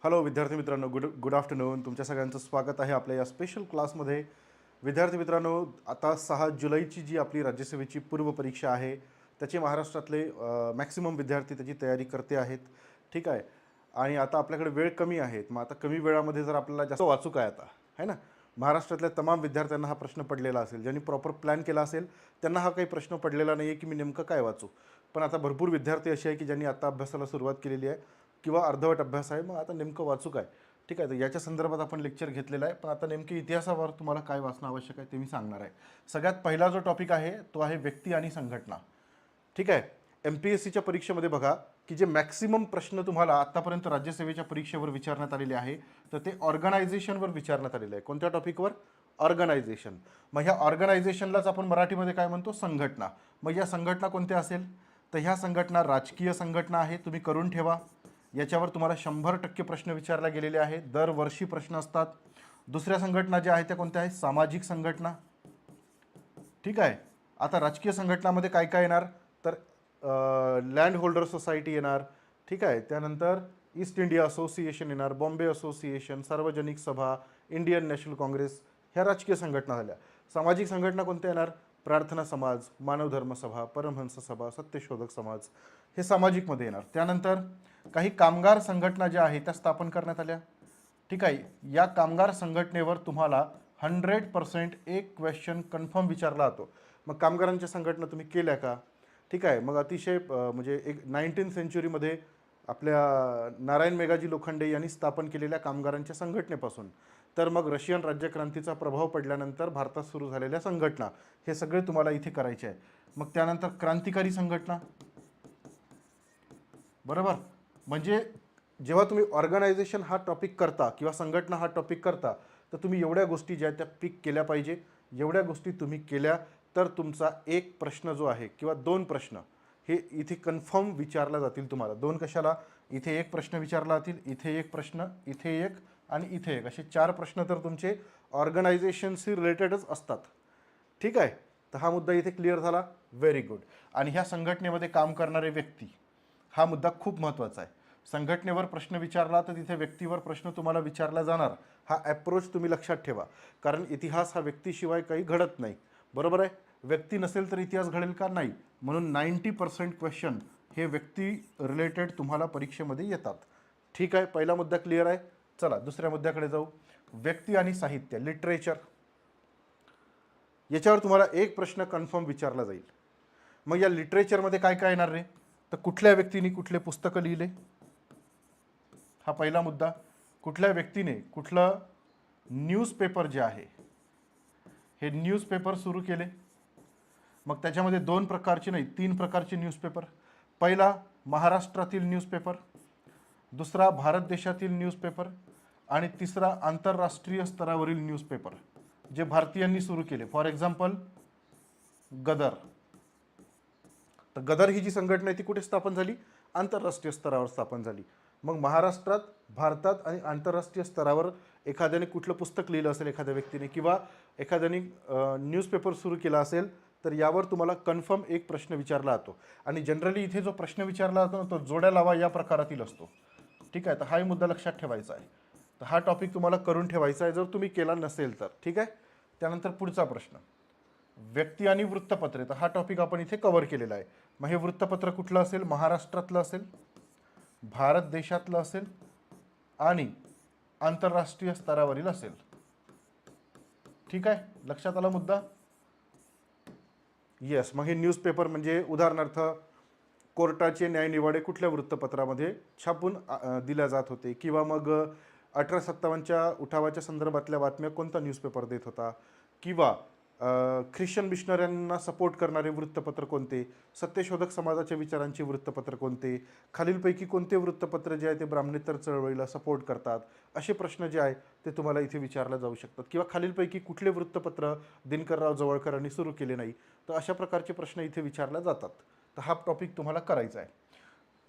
Hello विद्यार्थी मित्रांनो, good afternoon. तुमच्या सगळ्यांचं स्वागत आहे आपल्या या स्पेशल क्लासमध्ये. विद्यार्थी मित्रांनो, आता 6 जुलैची जी आपली राज्यसेवेची पूर्वपरीक्षा आहे त्याची महाराष्ट्रातले मॅक्सिमम विद्यार्थी त्याची तयारी करते आहेत. ठीक आहे. आणि आता आपल्याकडे वेळ कमी आहे, मग आता कमी वेळामध्ये जर आपल्याला जास्त वाचू काय आता आहे ना. महाराष्ट्रातल्या तमाम विद्यार्थ्यांना हा प्रश्न पडलेला असेल, ज्यांनी प्रॉपर प्लॅन केला असेल त्यांना हा काही प्रश्न पडलेला नाही आहे की मी नेमकं काय वाचू. पण आता भरपूर विद्यार्थी असे आहे की ज्यांनी आता अभ्यासाला सुरुवात केलेली आहे किंवा अर्धवट अभ्यास आहे, मग आता नेमकं वाचू काय. ठीक आहे, तर याच्या संदर्भात आपण लेक्चर घेतलेलं आहे. पण आता नेमकी इतिहासावर तुम्हाला काय वाचणं आवश्यक आहे ते मी सांगणार आहे. सगळ्यात पहिला जो टॉपिक आहे तो आहे व्यक्ती आणि संघटना. ठीक आहे. एम पी एस सीच्या परीक्षेमध्ये बघा की जे मॅक्सिमम प्रश्न तुम्हाला आत्तापर्यंत राज्यसेवेच्या परीक्षेवर विचारण्यात आलेले आहे तर ते ऑर्गनायझेशनवर विचारण्यात आलेलं आहे. कोणत्या टॉपिकवर? ऑर्गनायझेशन. मग ह्या ऑर्गनायझेशनलाच आपण मराठीमध्ये काय म्हणतो? संघटना. मग या संघटना कोणत्या असेल? तर ह्या संघटना राजकीय संघटना आहे, तुम्ही करून ठेवा. याच्यावर तुम्हाला 100% प्रश्न विचारला गेलेले आहे, दरवर्षी प्रश्न असतात. दुसऱ्या संघटना ज्या आहेत त्या कोणत्या आहेत? सामाजिक संघटना. ठीक आहे. आता राजकीय संघटनामध्ये काय काय येणार? तर लँड होल्डर सोसायटी येणार. ठीक आहे. त्यानंतर ईस्ट इंडिया असोसिएशन येणार, बॉम्बे असोसिएशन, सार्वजनिक सभा, इंडियन नॅशनल काँग्रेस. ह्या राजकीय संघटना झाल्या. सामाजिक संघटना कोणत्या येणार? प्रार्थना समाज, मानव धर्म सभा, परमहंस सभा, सत्यशोधक समाज. हे सामाजिकमध्ये येणार. त्यानंतर काही कामगार संघटना ज्या आहेत त्या स्थापन करण्यात आल्या. ठीक आहे. या कामगार संघटनेवर तुम्हाला 100% एक क्वेश्चन कन्फर्म विचारला जातो. मग कामगारांच्या संघटना तुम्ही केल्या का? ठीक आहे. मग अतिशय म्हणजे एक 19th सेंचुरीमध्ये आपल्या नारायण मेघाजी लोखंडे यांनी स्थापन केलेल्या कामगारांच्या संघटनेपासून तर मग रशियन राज्यक्रांतीचा प्रभाव पडल्यानंतर भारतात सुरू झालेल्या संघटना, हे सगळे तुम्हाला इथे करायचे आहे. मग त्यानंतर क्रांतिकारी संघटना. बरोबर. म्हणजे जेव्हा तुम्ही ऑर्गनायझेशन हा टॉपिक करता किंवा संघटना हा टॉपिक करता तर तुम्ही एवढ्या गोष्टी ज्या आहेत त्या पिक केल्या पाहिजे. एवढ्या गोष्टी तुम्ही केल्या तर तुमचा एक प्रश्न जो आहे किंवा 2 प्रश्न हे इथे कन्फर्म विचारला जातील तुम्हाला. 2 कशाला? इथे एक प्रश्न विचारला जातील, इथे एक प्रश्न, इथे एक आणि इथे एक, असे 4 प्रश्न तर तुमचे ऑर्गनायझेशनशी रिलेटेडच असतात. ठीक आहे. तर हा मुद्दा इथे क्लिअर झाला. Very good. आणि ह्या संघटनेमध्ये काम करणारे व्यक्ती, हा मुद्दा खूप महत्त्वाचा आहे. संघटनेवर प्रश्न विचारला तर तिथे व्यक्तीवर प्रश्न तुम्हाला विचारला जाणार. हा ॲप्रोच तुम्ही लक्षात ठेवा, कारण इतिहास हा व्यक्तीशिवाय काही घडत नाही. बरोबर आहे. व्यक्ती नसेल तर इतिहास घडेल का? नाही. म्हणून 90% क्वेश्चन हे व्यक्ती रिलेटेड तुम्हाला परीक्षेमध्ये येतात. ठीक आहे. पहिला मुद्दा क्लिअर आहे. चला दुसऱ्या मुद्द्याकडे जाऊ. व्यक्ती आणि साहित्य, लिटरेचर. याच्यावर तुम्हाला एक प्रश्न कन्फर्म विचारला जाईल. मग या लिटरेचरमध्ये काय काय येणार रे? तर कुठल्या व्यक्तीने कुठले पुस्तकं लिहिले, हा पहिला मुद्दा. कुठल्या व्यक्तीने कुठलं न्यूजपेपर जे आहे हे न्यूजपेपर सुरू केले. मग त्याच्यामध्ये 2 प्रकारचे नाही 3 प्रकारचे न्यूजपेपर. पहिला महाराष्ट्रातील न्यूजपेपर, दुसरा भारत देशातील न्यूजपेपर आणि तिसरा आंतरराष्ट्रीय स्तरावरील न्यूजपेपर जे भारतीयांनी सुरू केले. फॉर एक्झाम्पल गदर. तर गदर ही जी संघटना आहे ती कुठे स्थापन झाली? आंतरराष्ट्रीय स्तरावर स्थापन झाली. मग महाराष्ट्रात, भारतात आणि आंतरराष्ट्रीय स्तरावर एखाद्याने कुठलं पुस्तक लिहिलं असेल एखाद्या व्यक्तीने किंवा एखाद्याने न्यूजपेपर सुरू केला असेल तर यावर तुम्हाला कन्फर्म एक प्रश्न विचारला जातो. आणि जनरली इथे जो प्रश्न विचारला जातो ना तो जोड्या लावा या प्रकारातील असतो. ठीक आहे. तर हाही मुद्दा लक्षात ठेवायचा आहे. तर हा टॉपिक तुम्हाला करून ठेवायचा आहे जर तुम्ही केला नसेल तर. ठीक आहे. त्यानंतर पुढचा प्रश्न, व्यक्ती आणि वृत्तपत्रे. तर हा टॉपिक आपण इथे कव्हर केलेला आहे. मग हे वृत्तपत्र कुठलं असेल? महाराष्ट्रातलं असेल, भारत देशातलं असेल आणि आंतरराष्ट्रीय स्तरावरील असेल. ठीक आहे. लक्षात आला मुद्दा? येस. मग हे न्यूजपेपर म्हणजे उदाहरणार्थ कोर्टाचे न्यायनिवाडे कुठल्या वृत्तपत्रामध्ये छापून दिल्या जात होते किंवा मग 1857च्या उठावाच्या संदर्भातल्या बातम्या कोणता न्यूजपेपर देत होता किंवा ख्रिश्चन मिशनऱ्यांना सपोर्ट करणारे वृत्तपत्र कोणते, सत्यशोधक समाजाच्या विचारांचे वृत्तपत्र कोणते, खालीलपैकी कोणते वृत्तपत्र जे आहे ते ब्राह्मणेतर चळवळीला सपोर्ट करतात, असे प्रश्न जे आहे ते तुम्हाला इथे विचारले जाऊ शकतात. किंवा खालीलपैकी कुठले वृत्तपत्र दिनकरराव जवळकरांनी सुरू केले नाही. तर अशा प्रकारचे प्रश्न इथे विचारले जातात. तर हा टॉपिक तुम्हाला करायचा आहे.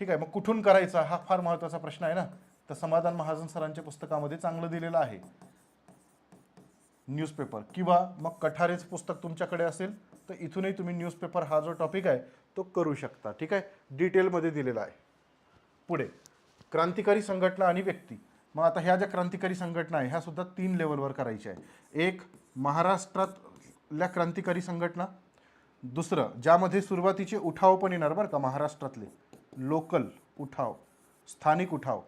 ठीक आहे. मग कुठून करायचा हा फार महत्त्वाचा प्रश्न आहे ना. तर समाधान महाजन सरांच्या पुस्तकामध्ये चांगलं दिलेलं आहे न्यूजपेपर. किंवा मग कठारेचं पुस्तक तुमच्याकडे असेल तर इथूनही तुम्ही न्यूजपेपर हा जो टॉपिक आहे तो करू शकता. ठीक आहे. डिटेलमध्ये दिलेला आहे. पुढे क्रांतिकारी संघटना आणि व्यक्ती. मग आता ह्या ज्या क्रांतिकारी संघटना आहे ह्या सुद्धा 3 लेवलवर करायच्या आहे. एक महाराष्ट्रातल्या क्रांतिकारी संघटना, दुसरं ज्यामध्ये सुरुवातीचे उठाव पण येणार बरं का, महाराष्ट्रातले लोकल उठाव, स्थानिक उठाव,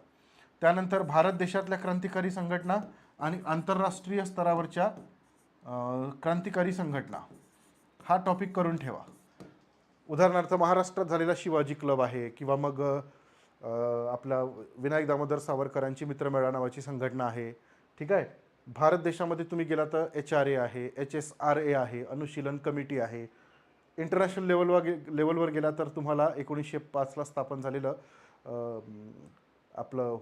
त्यानंतर भारत देशातल्या क्रांतिकारी संघटना आणि आंतरराष्ट्रीय स्तरावरच्या क्रांतिकारी संघटना. हा टॉपिक करून ठेवा. उदाहरणार्थ महाराष्ट्रात झालेला शिवाजी क्लब आहे, किंवा मग आपला विनायक दामोदर सावरकरांची मित्रमेळा नावाची संघटना आहे. ठीक आहे. भारत देशामध्ये तुम्ही गेला तर HRA आहे, HSRA आहे, अनुशीलन कमिटी आहे. इंटरनॅशनल लेवलवर गेला तर तुम्हाला 1905ला स्थापन झालेलं आपलं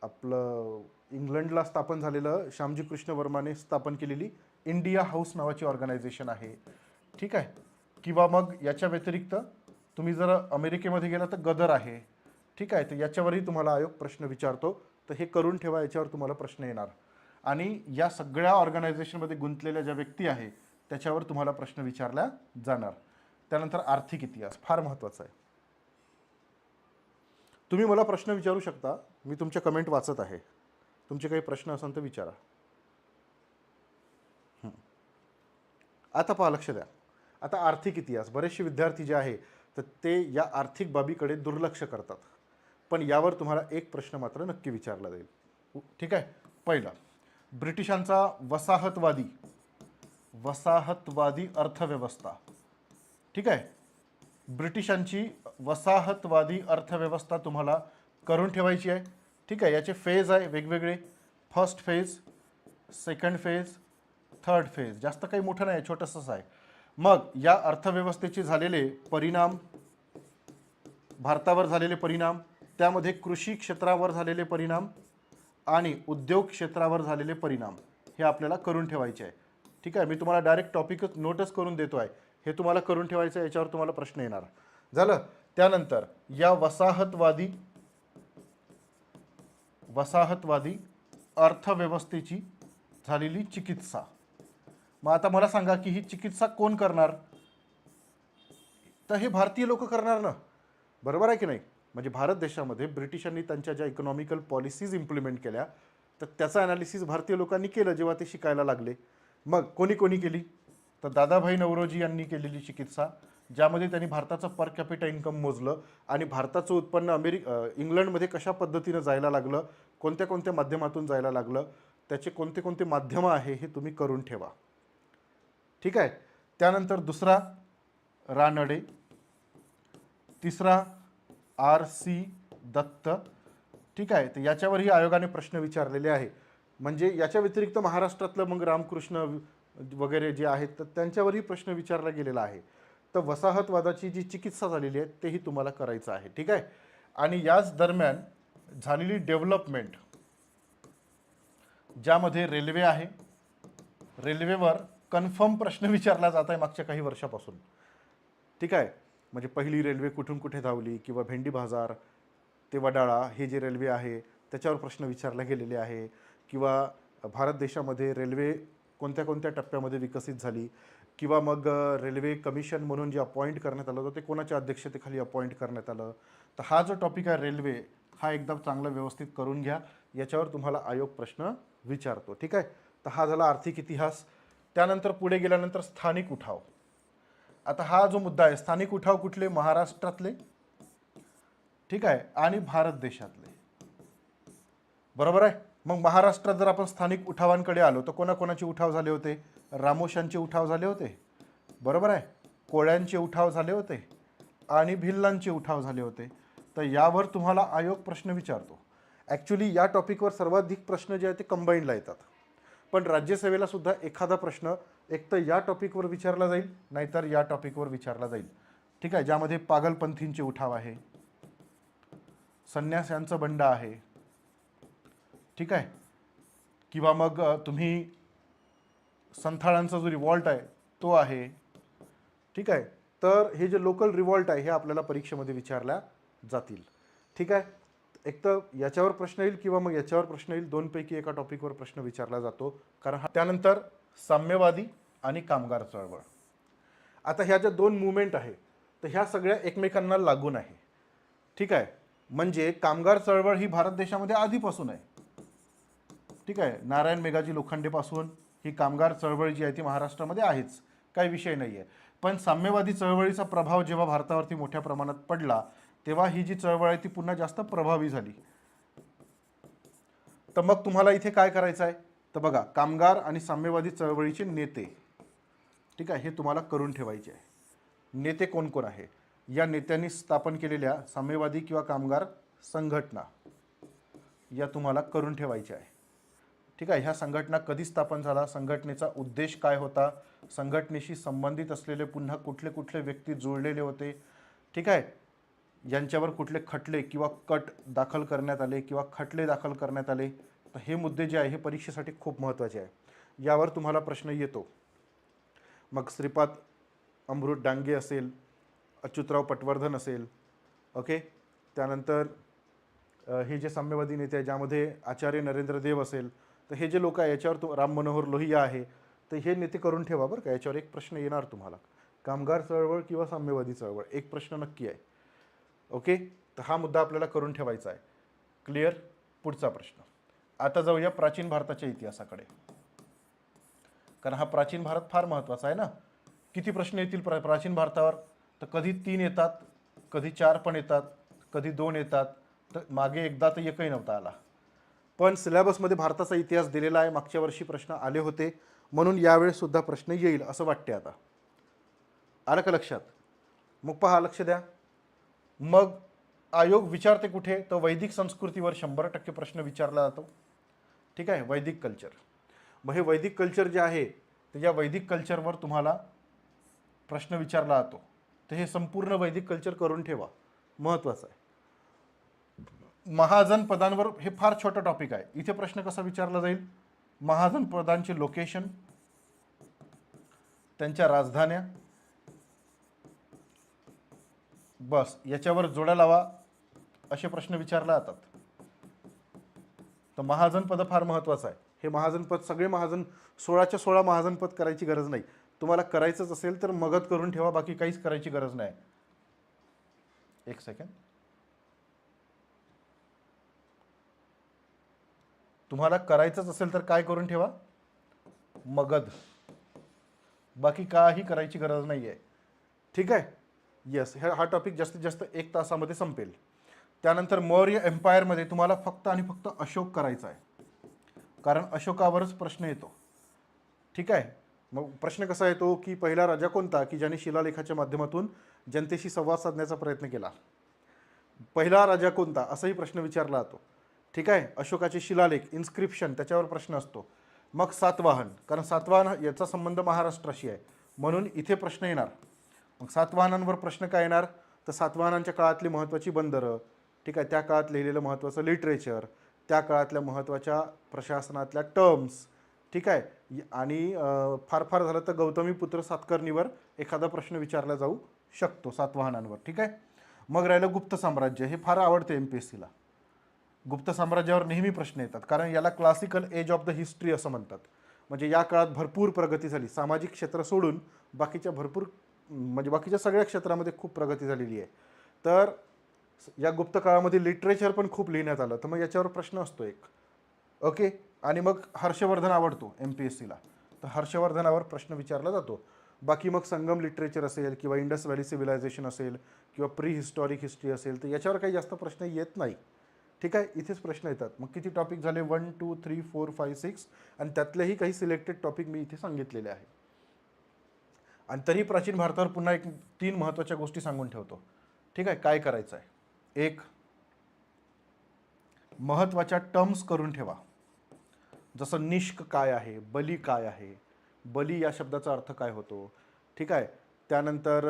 आपलं इंग्लंडला स्थापन झालेलं श्यामजी कृष्ण वर्माने स्थापन केलेली इंडिया हाऊस नावाची ऑर्गनायझेशन आहे. ठीक आहे. किंवा मग याच्या व्यतिरिक्त तुम्ही जर अमेरिकेमध्ये गेला तर गदर आहे. ठीक आहे. तर याच्यावरही तुम्हाला आयोग प्रश्न विचारतो, तर हे करून ठेवा, याच्यावर तुम्हाला प्रश्न येणार. आणि या सगळ्या ऑर्गनायझेशनमध्ये गुंतलेल्या ज्या व्यक्ती आहे त्याच्यावर तुम्हाला प्रश्न विचारला जाणार. त्यानंतर आर्थिक इतिहास फार महत्त्वाचा आहे. तुम्ही मला प्रश्न विचारू शकता, मी तुमच्या कमेंट वाचत आहे. तुमचे काही प्रश्न असेल तर विचारा. आता पहा, लक्ष द्या. आता आर्थिक इतिहास, बरेचसे विद्यार्थी जे आहे तर ते या आर्थिक बाबीकडे दुर्लक्ष करतात, पण यावर तुम्हाला एक प्रश्न मात्र नक्की विचारला जाईल. ठीक आहे. पहिला, ब्रिटिशांचा वसाहतवादी अर्थव्यवस्था. ठीक आहे. ब्रिटिशांची वसाहतवादी अर्थव्यवस्था तुम्हाला करून ठेवायची आहे. ठीक आहे. याचे फेज आहे वेगवेगळे. First phase, second phase, third phase. जास्त काही मोठं नाही, छोटंसंच आहे. मग या अर्थव्यवस्थेचे झालेले परिणाम, भारतावर झालेले परिणाम, त्यामध्ये कृषी क्षेत्रावर झालेले परिणाम आणि उद्योग क्षेत्रावर झालेले परिणाम हे आपल्याला करून ठेवायचे आहे. ठीक आहे. मी तुम्हाला डायरेक्ट टॉपिकच नोटच करून देतो आहे, हे तुम्हाला करून ठेवायचं आहे, याच्यावर तुम्हाला प्रश्न येणार. झालं. त्यानंतर या वसाहतवादी अर्थव्यवस्थेची झालेली चिकित्सा. मग आता मला सांगा की ही चिकित्सा कोण करणार? तर हे भारतीय लोक करणार ना, बरोबर आहे की नाही? म्हणजे भारत देशामध्ये ब्रिटिशांनी त्यांच्या ज्या इकॉनॉमिकल पॉलिसीज इम्प्लिमेंट केल्या तर त्याचं ॲनालिसिस भारतीय लोकांनी केलं जेव्हा ते शिकायला लागले. मग कोणी केली? तर दादाभाई नौरोजी यांनी केलेली चिकित्सा, ज्यामध्ये त्यांनी भारताचं पर कॅपिटा इन्कम मोजलं आणि भारताचं उत्पन्न इंग्लंडमध्ये कशा पद्धतीनं जायला लागलं, कोणत्या माध्यमातून जायला लागलं, त्याचे कोणते माध्यमं आहे हे तुम्ही करून ठेवा. ठीक आहे. त्यानंतर दुसरा रानडे, तिसरा RC दत्त. ठीक आहे. तर याच्यावरही आयोगाने प्रश्न विचारलेले आहे. म्हणजे याच्या व्यतिरिक्त महाराष्ट्रातलं मग रामकृष्ण वगैरे जे आहेत तर त्यांच्यावरही प्रश्न विचारला गेलेला आहे. तर वसाहतवादाची जी चिकित्सा झालेली आहे तेही तुम्हाला करायचं आहे. ठीक आहे. आणि याच दरम्यान झालेली डेव्हलपमेंट, ज्यामध्ये रेल्वे आहे, रेल्वेवर कन्फर्म प्रश्न विचारला जात आहे मागच्या काही वर्षापासून. ठीक आहे. म्हणजे पहिली रेल्वे कुठून कुठे धावली, किंवा भेंडी बाजार ते वडाळा हे जे रेल्वे आहे त्याच्यावर प्रश्न विचारले गेलेले आहे. किंवा भारत देशामध्ये रेल्वे कोणत्या टप्प्यामध्ये विकसित झाली, किंवा मग रेल्वे कमिशन म्हणून जे अपॉइंट करण्यात आलं होतं ते कोणाच्या अध्यक्षतेखाली अपॉइंट करण्यात आलं. तर हा जो टॉपिक आहे रेल्वे, हा एकदम चांगला व्यवस्थित करून घ्या, याच्यावर तुम्हाला आयोग प्रश्न विचारतो. ठीक आहे. तर हा झाला आर्थिक इतिहास. त्यानंतर पुढे गेल्यानंतर स्थानिक उठाव. आता हा जो मुद्दा आहे, स्थानिक उठाव कुठले? महाराष्ट्रातले, ठीक आहे, आणि भारत देशातले. बरोबर आहे. मग महाराष्ट्रात जर आपण स्थानिक उठावांकडे आलो तर कोणाकोणाचे उठाव झाले होते? रामोशांचे उठाव झाले होते, बरोबर आहे, कोळ्यांचे उठाव झाले होते आणि भिल्लांचे उठाव झाले होते. तर यावर तुम्हाला आयोग प्रश्न विचारतो. ॲक्च्युली या टॉपिकवर सर्वाधिक प्रश्न जे आहेत ते कंबाईनला येतात, पण राज्यसेवेला सुद्धा एखादा प्रश्न एक तर या टॉपिकवर विचारला जाईल, नाहीतर या टॉपिकवर विचारला जाईल. ठीक आहे. ज्यामध्ये पागलपंथींचे उठाव आहे, संन्यास्यांचं बंड आहे. ठीक आहे. किंवा मग तुम्ही संथाळांचा जो रिव्हॉल्ट आहे तो आहे. ठीक आहे. तर हे जे लोकल रिव्हॉल्ट आहे हे आपल्याला परीक्षेमध्ये विचारल्या जातील. ठीक आहे. एक तर याच्यावर प्रश्न येईल किंवा मग याच्यावर प्रश्न येईल, दोनपैकी एका टॉपिकवर प्रश्न विचारला जातो. कारण त्यानंतर साम्यवादी आणि कामगार चळवळ. आता ह्या ज्या दोन मुवमेंट आहे तर ह्या सगळ्या एकमेकांना लागून आहे. ठीक आहे. म्हणजे कामगार चळवळ ही भारत देशामध्ये आधीपासून आहे. ठीक आहे, नारायण मेघाजी लोखंडेपासून ही कामगार चळवळ जी आहे ती महाराष्ट्रामध्ये आहेच, काही विषय नाही आहे. पण साम्यवादी चळवळीचा प्रभाव जेव्हा भारतावरती मोठ्या प्रमाणात पडला तेव्हा ही जी चळवळ आहे ती पुन्हा जास्त प्रभावी झाली. तर मग तुम्हाला इथे काय करायचं आहे, तर बघा कामगार आणि साम्यवादी चळवळीचे नेते, ठीक आहे, हे तुम्हाला करून ठेवायचे आहे. नेते कोण कोण आहे, या नेत्यांनी स्थापन केलेल्या साम्यवादी किंवा कामगार संघटना या तुम्हाला करून ठेवायच्या आहे. ठीक आहे, ह्या संघटना कधी स्थापन झाला, संघटनेचा उद्देश काय होता, संघटनेशी संबंधित असलेले पुन्हा कुठले कुठले व्यक्ती जुळलेले होते, ठीक आहे, यांच्यावर कुठले खटले किंवा कट दाखल करण्यात आले किंवा खटले दाखल करण्यात आले. तर हे मुद्दे जे आहे हे परीक्षेसाठी खूप महत्त्वाचे आहे, यावर तुम्हाला प्रश्न येतो. मग श्रीपाद अमृत डांगे असेल, अच्युतराव पटवर्धन असेल, ओके, त्यानंतर हे जे साम्यवादी नेते आहे ज्यामध्ये आचार्य नरेंद्र देव असेल, तर हे जे लोक आहे याच्यावर राम मनोहर लोहिया आहे, तर हे नेते करून ठेवा बरं का. याच्यावर एक प्रश्न येणार तुम्हाला, कामगार चळवळ किंवा साम्यवादी चळवळ, एक प्रश्न नक्की आहे. ओके, तर हा मुद्दा आपल्याला करून ठेवायचा आहे. क्लिअर. पुढचा प्रश्न, आता जाऊया प्राचीन भारताच्या इतिहासाकडे, कारण हा प्राचीन भारत फार महत्त्वाचा आहे ना. किती प्रश्न येतील प्राचीन भारतावर, तर कधी 3 येतात, कधी 4 पण येतात, कधी 2 येतात, तर मागे एकदा तर एकही नव्हता आला. पण सिलेबसमध्ये भारताचा इतिहास दिलेला आहे, मागच्या वर्षी प्रश्न आले होते, म्हणून यावेळेस सुद्धा प्रश्न येईल असं वाटते. आता आलं का लक्षात. मग पहा, लक्ष द्या. मग आयोग विचारते कुठे, तर वैदिक संस्कृतीवर 100% प्रश्न विचारला जातो. ठीक आहे, वैदिक कल्चर. मग हे वैदिक कल्चर जे आहे तर या वैदिक कल्चरवर तुम्हाला प्रश्न विचारला जातो, तर हे संपूर्ण वैदिक कल्चर करून ठेवा, महत्त्वाचं आहे. महाजन पदांवर हे फार छोटं टॉपिक आहे, इथे प्रश्न कसा विचारला जाईल, महाजन पदांचे लोकेशन, त्यांच्या राजधान्या, बस याच्यावर जोड्या लावा, असे प्रश्न विचारले जातात. तर महाजन पद फार महत्त्वाचं आहे. हे महाजन पद सगळे महाजन 16च्या 16 महाजन पद करायची गरज नाही, तुम्हाला करायचंच असेल तर मगध करून ठेवा, बाकी काहीच करायची गरज नाही. एक सेकंड, तुम्हाला करायचंच असेल तर काय करून ठेवा, मगध, बाकी काही करायची गरज नाही आहे. ठीक आहे, येस, हा टॉपिक जास्तीत जास्त 1 तासामध्ये संपेल. त्यानंतर मौर्य एम्पायरमध्ये तुम्हाला फक्त आणि फक्त अशोक करायचा आहे, कारण अशोकावरच प्रश्न येतो. ठीक आहे, मग प्रश्न कसा येतो की पहिला राजा कोणता की ज्याने शिलालेखाच्या माध्यमातून जनतेशी संवाद साधण्याचा प्रयत्न केला, पहिला राजा कोणता असाही प्रश्न विचारला जातो. ठीक आहे, अशोकाचे शिलालेख, इन्स्क्रिप्शन, त्याच्यावर प्रश्न असतो. मग सातवाहन, कारण सातवाहन याचा संबंध महाराष्ट्राशी आहे म्हणून इथे प्रश्न येणार. मग सातवाहनांवर प्रश्न काय येणार, तर सातवाहनांच्या काळातली महत्त्वाची बंदरं, ठीक आहे, त्या काळात लिहिलेलं महत्त्वाचं लिटरेचर, त्या काळातल्या महत्त्वाच्या प्रशासनातल्या टर्म्स, ठीक आहे, आणि फार फार झालं तर गौतमीपुत्र सातकर्णीवर एखादा प्रश्न विचारला जाऊ शकतो सातवाहनांवर. ठीक आहे. मग राहिलं गुप्त साम्राज्य, हे फार आवडते MPSCला. गुप्त साम्राज्यावर नेहमी प्रश्न येतात, कारण याला classical age of the history असं म्हणतात. म्हणजे या काळात भरपूर प्रगती झाली, सामाजिक क्षेत्र सोडून बाकीच्या भरपूर, म्हणजे बाकीच्या सगळ्या क्षेत्रामध्ये खूप प्रगती झालेली आहे. तर या गुप्त काळामध्ये लिटरेचर पण खूप लिहिण्यात आलं, तर मग याच्यावर प्रश्न असतो एक. ओके, आणि मग हर्षवर्धन आवडतो MPSCला, तर हर्षवर्धनावर प्रश्न विचारला जातो. बाकी मग संगम लिटरेचर असेल किंवा इंडस व्हॅली सिव्हिलायझेशन असेल किंवा प्री हिस्टॉरिक हिस्ट्री असेल, तर याच्यावर काही जास्त प्रश्न येत नाही. ठीक आहे, इथेच प्रश्न येतात. मग किती टॉपिक झाले, 1 2 3 4 5 6, आणि त्यातलेही काही सिलेक्टेड टॉपिक मी इथे सांगितलेले आहे. आणि तरी प्राचीन भारतावर पुन्हा 3 महत्त्वाच्या गोष्टी सांगून ठेवतो. ठीक आहे, काय करायचं आहे, एक महत्त्वाच्या टर्म्स करून ठेवा, जसं निष्क काय आहे, बली काय आहे, बली या शब्दाचा अर्थ काय होतो. ठीक आहे, त्यानंतर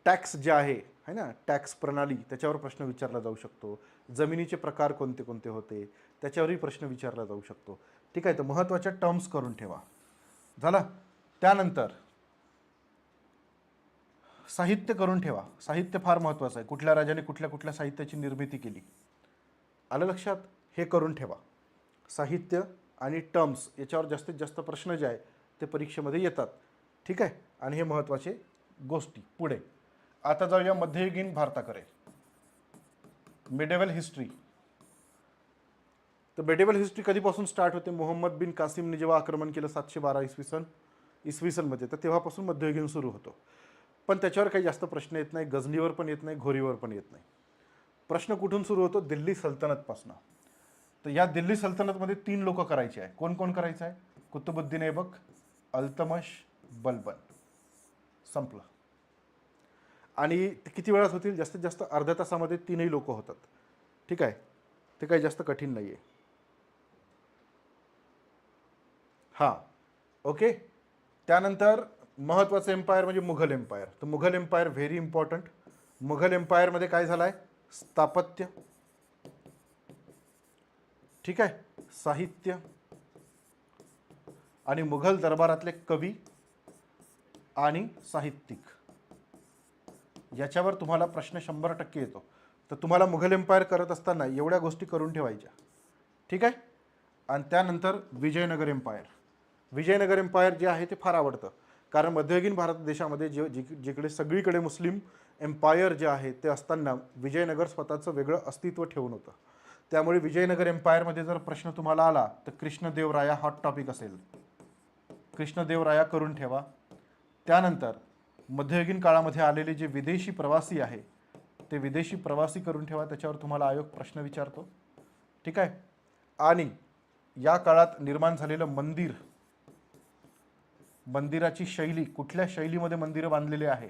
टॅक्स जे आहे ना, टॅक्स प्रणाली, त्याच्यावर प्रश्न विचारला जाऊ शकतो. जमिनीचे प्रकार कोणते कोणते होते त्याच्यावरही प्रश्न विचारला जाऊ शकतो. ठीक आहे, तर महत्त्वाच्या टर्म्स करून ठेवा. झाला. त्यानंतर साहित्य करून ठेवा, साहित्य फार महत्त्वाचं आहे, कुठल्या राजाने कुठल्या कुठल्या साहित्याची निर्मिती केली. आलं लक्षात, हे करून ठेवा. साहित्य आणि टर्म्स याच्यावर जास्तीत जास्त प्रश्न जे आहे ते परीक्षेमध्ये येतात. ठीक आहे, आणि हे महत्त्वाचे गोष्टी. पुढे आता जाऊया मध्ययुगीन भारताकडे. Medieval history. तर मेडिवल हिस्ट्री कधीपासून स्टार्ट होते? मोहम्मद बिन कासिमने जेव्हा आक्रमण केलं 712 इसवी सनमध्ये, तर तेव्हापासून मध्ययुगीन सुरू होतो. पण त्याच्यावर काही जास्त प्रश्न येत नाही, गझनीवर पण येत नाही, घोरीवर पण येत नाही. प्रश्न कुठून सुरू होतो? दिल्ली सल्तनतपासून. तर या दिल्ली सल्तनतमध्ये 3 लोक करायचे आहे. कोण कोण करायचं आहे? कुतुबुद्दीन ऐबक, अल्तमश, बलबन. संपलं. आणि ते किती वेळात होतील? जास्तीत जास्त अर्ध्या तासामध्ये 3ही लोक होतात. ठीक आहे, ते काही जास्त कठीण नाही आहे. हां, ओके. त्यानंतर महत्त्वाचं एम्पायर म्हणजे मुघल एम्पायर. तर Mughal empire very important. Mughal एम्पायरमध्ये काय झालं आहे? स्थापत्य, ठीक आहे, साहित्य आणि मुघल दरबारातले कवी आणि साहित्यिक, याच्यावर तुम्हाला प्रश्न 100% येतो. तर तुम्हाला मुघल एम्पायर करत असताना एवढ्या गोष्टी करून ठेवायच्या. ठीक आहे. आणि त्यानंतर विजयनगर एम्पायर. विजयनगर एम्पायर जे आहे ते फार आवडतं, कारण मध्ययुगीन भारत देशामध्ये जिकडे सगळीकडे मुस्लिम एम्पायर जे आहे ते असताना विजयनगर स्वतःचं वेगळं अस्तित्व ठेवून होतं. त्यामुळे विजयनगर एम्पायरमध्ये जर प्रश्न तुम्हाला आला तर कृष्णदेवराया हॉट टॉपिक असेल. कृष्णदेवराया करून ठेवा. त्यानंतर मध्ययुगीन काळामध्ये आलेले जे विदेशी प्रवासी आहे ते विदेशी प्रवासी करून ठेवा, त्याच्यावर तुम्हाला आयोग प्रश्न विचारतो. ठीक आहे. आणि या काळात निर्माण झालेलं मंदिर, मंदिराची शैली, कुठल्या शैलीमध्ये मंदिरं बांधलेले आहे,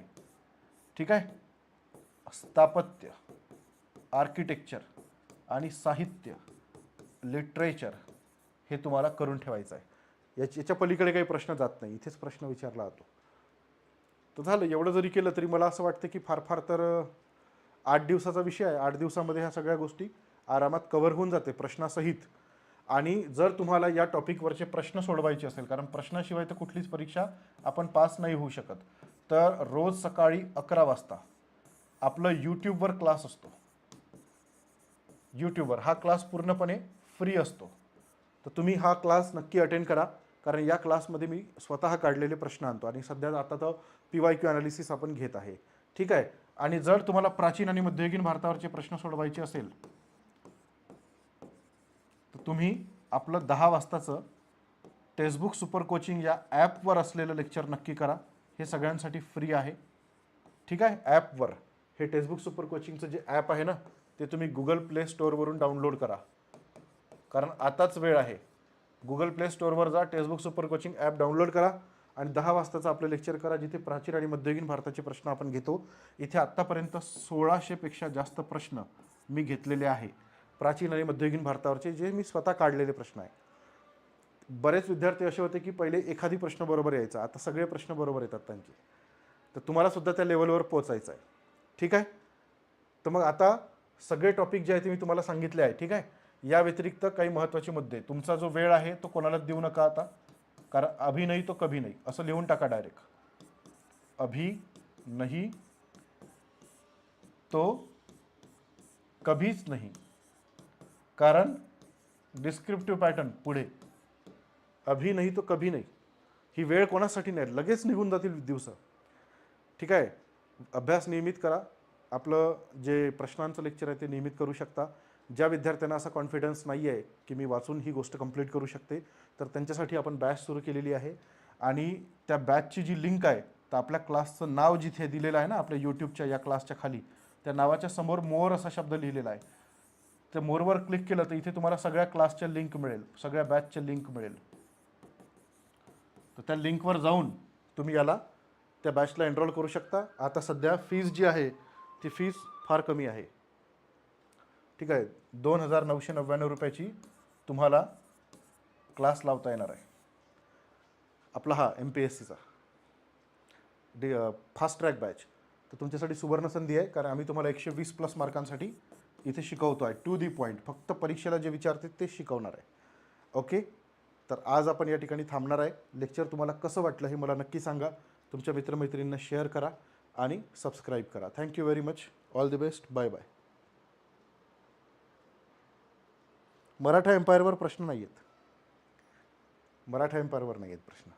ठीक आहे, स्थापत्य, आर्किटेक्चर आणि साहित्य, लिटरेचर, हे तुम्हाला करून ठेवायचं आहे. याच्या पलीकडे काही प्रश्न जात नाही, इथेच प्रश्न विचारला जातो. तर झालं. एवढं जरी केलं तरी मला असं वाटतं की फार फार तर 8 दिवसाचा विषय आहे. 8 दिवसामध्ये ह्या सगळ्या गोष्टी आरामात कव्हर होऊन जाते प्रश्नासहित. आणि जर तुम्हाला या टॉपिकवरचे प्रश्न सोडवायचे असेल, कारण प्रश्नाशिवाय तर कुठलीच परीक्षा आपण पास नाही होऊ शकत, तर रोज सकाळी 11 वाजता आपलं यूट्यूबवर क्लास असतो. यूट्यूबवर हा क्लास पूर्णपणे फ्री असतो. तर तुम्ही हा क्लास नक्की अटेंड करा, कारण या क्लासमध्ये मी स्वतः काढलेले प्रश्न आणतो आणि सध्या आता तर PYQ ॲनालिसिस आपण घेत आहे. ठीक आहे. आणि जर तुम्हाला प्राचीन आणि मध्ययुगीन भारतावरचे प्रश्न सोडवायचे असेल तर तुम्ही आपलं 10 वाजताचं टेक्स्टबुक सुपर कोचिंग या ॲपवर असलेलं लेक्चर नक्की करा. हे सगळ्यांसाठी फ्री आहे. ठीक आहे. ॲपवर हे टेक्स्टबुक सुपर कोचिंगचं जे ॲप आहे ना, ते तुम्ही गुगल प्ले स्टोअरवरून डाउनलोड करा, कारण आताच वेळ आहे. गुगल प्ले स्टोअरवर जा, textbook super coaching app download करा आणि 10 वाजताचं आपलं लेक्चर करा, जिथे प्राचीन आणि मध्ययुगीन भारताचे प्रश्न आपण घेतो. इथे आत्तापर्यंत 1600पेक्षा जास्त प्रश्न मी घेतलेले आहे प्राचीन आणि मध्ययुगीन भारतावरचे, जे मी स्वतः काढलेले प्रश्न आहे. बरेच विद्यार्थी असे होते की पहिले एखादी प्रश्न बरोबर यायचा, आता सगळे प्रश्न बरोबर येतात त्यांचे. तर तुम्हाला सुद्धा त्या लेवलवर पोहोचायचं आहे. ठीक आहे. तर मग आता सगळे टॉपिक जे आहे ते मी तुम्हाला सांगितले आहे. ठीक आहे. या व्यतिरिक्त काही महत्त्वाचे मुद्दे, तुमचा जो वेळ आहे तो कोणालाच देऊ नका आता, कारण अभी नाही तो कभी नाही असं लिहून टाका डायरेक्ट. अभी नहीं तो कभीच नाही, कारण डिस्क्रिप्टिव्ह पॅटर्न पुढे. अभी नाही तो कभी नाही, ही वेळ कोणासाठी नाही, लगेच निघून जातील दिवस. ठीक आहे. अभ्यास नियमित करा. आपलं जे प्रश्नांचं लेक्चर आहे ते नियमित करू शकता. ज्या विद्यार्थ्यांना असा कॉन्फिडन्स नाही आहे की मी वाचून ही गोष्ट कंप्लीट करू शकते, तर त्यांच्यासाठी आपण बॅच सुरू केलेली आहे. आणि त्या बॅचची जी लिंक आहे, तर आपल्या क्लासचं नाव जिथे दिलेलं आहे ना आपल्या यूट्यूबच्या या क्लासच्या खाली, त्या नावाच्या समोर मोर असा शब्द लिहिलेला आहे. त्या मोरवर क्लिक केलं तर इथे तुम्हाला सगळ्या क्लासच्या लिंक मिळेल, सगळ्या बॅचच्या लिंक मिळेल. तर त्या लिंकवर जाऊन तुम्ही याला, त्या बॅचला एनरोल करू शकता. आता सध्या फीज जी आहे ती फीज फार कमी आहे. ठीक आहे. 2999 रुपयाची तुम्हाला क्लास लावता येणार आहे. आपला हा MPSCचा फास्ट ट्रॅक बॅच. तर तुमच्यासाठी सुवर्ण संधी आहे, कारण आम्ही तुम्हाला 120+ मार्कांसाठी इथे शिकवतो आहे, टू दी पॉईंट. फक्त परीक्षेला जे विचारते ते शिकवणार आहे. ओके. तर आज आपण या ठिकाणी थांबणार आहे. लेक्चर तुम्हाला कसं वाटलं हे मला नक्की सांगा. तुमच्या मित्रमैत्रिणींना शेअर करा आणि सबस्क्राईब करा. Thank you very much. All the best. Bye bye. Maratha एम्पायरवर प्रश्न नाही आहेत. मराठा एम्पायरवर नाही आहेत प्रश्न.